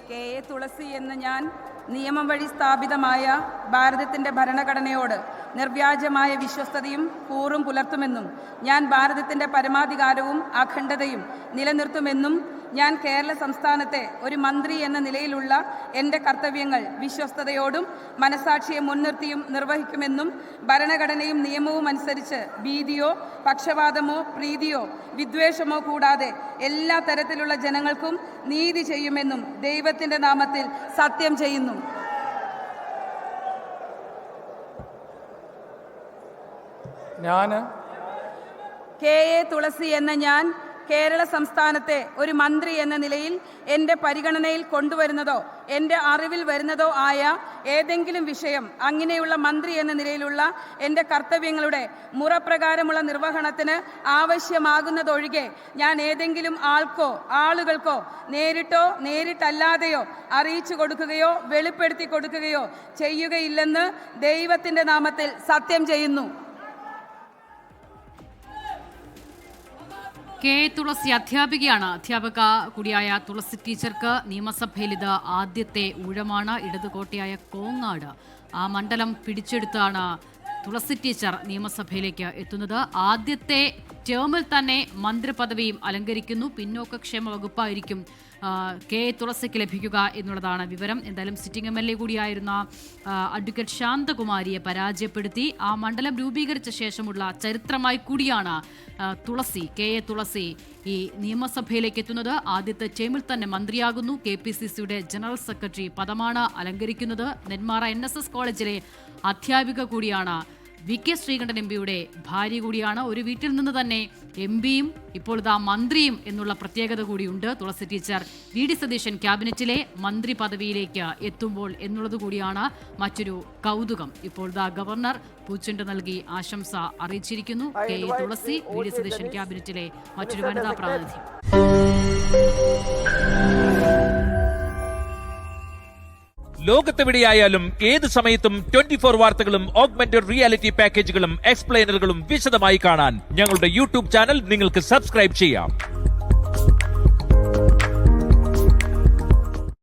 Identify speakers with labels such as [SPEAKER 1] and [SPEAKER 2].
[SPEAKER 1] K A തുളസി എന്ന ഞാൻ നിയമം വഴി സ്ഥാപിതമായ ഭാരതത്തിൻ്റെ ഭരണഘടനയോട് നിർവ്യാജമായ വിശ്വസ്തതയും കൂറും പുലർത്തുമെന്നും ഞാൻ ഭാരതത്തിൻ്റെ പരമാധികാരവും അഖണ്ഡതയും നിലനിർത്തുമെന്നും ഞാൻ കേരള സംസ്ഥാനത്തെ ഒരു മന്ത്രി എന്ന നിലയിലുള്ള എൻ്റെ കർത്തവ്യങ്ങൾ വിശ്വസ്തയോടും മനസാക്ഷിയെ മുൻനിർത്തിയും നിർവഹിക്കുമെന്നും ഭരണഘടനയും നിയമവും അനുസരിച്ച് ഭീതിയോ പക്ഷപാതമോ പ്രീതിയോ വിദ്വേഷമോ കൂടാതെ എല്ലാ തരത്തിലുള്ള ജനങ്ങൾക്കും നീതി ചെയ്യുമെന്നും ദൈവത്തിൻ്റെ നാമത്തിൽ സത്യം ചെയ്യുന്നു. കെ എ തുളസി എന്ന ഞാൻ കേരള സംസ്ഥാനത്തെ ഒരു മന്ത്രി എന്ന നിലയിൽ എൻ്റെ പരിഗണനയിൽ കൊണ്ടുവരുന്നതോ എൻ്റെ അറിവിൽ വരുന്നതോ ആയ ഏതെങ്കിലും വിഷയം അങ്ങനെയുള്ള മന്ത്രി എന്ന നിലയിലുള്ള എൻ്റെ കർത്തവ്യങ്ങളുടെ മുറപ്രകാരമുള്ള നിർവഹണത്തിന് ആവശ്യമാകുന്നതൊഴികെ ഞാൻ ഏതെങ്കിലും ആൾക്കോ ആളുകൾക്കോ നേരിട്ടോ നേരിട്ടല്ലാതെയോ അറിയിച്ചു കൊടുക്കുകയോ വെളിപ്പെടുത്തി കൊടുക്കുകയോ ചെയ്യുകയില്ലെന്ന് ദൈവത്തിൻ്റെ നാമത്തിൽ സത്യം ചെയ്യുന്നു.
[SPEAKER 2] കെ തുളസി അധ്യാപികയാണ്. അധ്യാപക കൂടിയായ തുളസി ടീച്ചർക്ക് നിയമസഭയിൽ ഇത് ആദ്യത്തെ ഊഴമാണ്. ഇടതുകോട്ടയായ കോങ്ങാട് ആ മണ്ഡലം പിടിച്ചെടുത്താണ് തുളസി ടീച്ചർ നിയമസഭയിലേക്ക് എത്തുന്നത്. ആദ്യത്തെ ടേമിൽ തന്നെ മന്ത്രിപദവിയും അലങ്കരിക്കുന്നു. പിന്നോക്കക്ഷേമ വകുപ്പായിരിക്കും കെ തുളസിക്ക് ലഭിക്കുക എന്നുള്ളതാണ് വിവരം. എന്തായാലും സിറ്റിംഗ് MLA കൂടിയായിരുന്ന അഡ്വക്കേറ്റ് ശാന്തകുമാരിയെ പരാജയപ്പെടുത്തി ആ മണ്ഡലം രൂപീകരിച്ച ശേഷമുള്ള ചരിത്രമായി കൂടിയാണ് കെ എ തുളസി ഈ നിയമസഭയിലേക്ക് എത്തുന്നത്. ആദ്യത്തെ ടേമിൽ തന്നെ മന്ത്രിയാകുന്നു. KPCCയുടെ ജനറൽ സെക്രട്ടറി പദമാണ് അലങ്കരിക്കുന്നത്. നെന്മാറ NSS കോളേജിലെ അധ്യാപിക കൂടിയാണ്. VK ശ്രീകണ്ഠൻ MPയുടെ ഭാര്യ കൂടിയാണ്. ഒരു വീട്ടിൽ നിന്ന് തന്നെ MPയും ഇപ്പോൾ ഇതാ മന്ത്രിയും എന്നുള്ള പ്രത്യേകത കൂടിയുണ്ട്. തുളസി ടീച്ചർ VD സതീശൻ ക്യാബിനറ്റിലെ മന്ത്രി പദവിയിലേക്ക് എത്തുമ്പോൾ എന്നുള്ളത് കൂടിയാണ് മറ്റൊരു കൗതുകം. ഇപ്പോൾ ഇതാ ഗവർണർ പൂച്ചെണ്ട് നൽകി ആശംസ അറിയിച്ചിരിക്കുന്നു. K A Thulasi VD Satheesan ക്യാബിനറ്റിലെ മറ്റൊരു വനിതാ പ്രാതിനിധ്യം.
[SPEAKER 3] ലോകത്തെവിടെയായാലും ഏത് സമയത്തും 24 വാർത്തകളും ഓഗ്മെന്റഡ് റിയാലിറ്റി പാക്കേജുകളും എക്സ്പ്ലെയിനറുകളും വിശദമായി കാണാൻ ഞങ്ങളുടെ YouTube ചാനൽ നിങ്ങൾക്ക് സബ്സ്ക്രൈബ് ചെയ്യാം.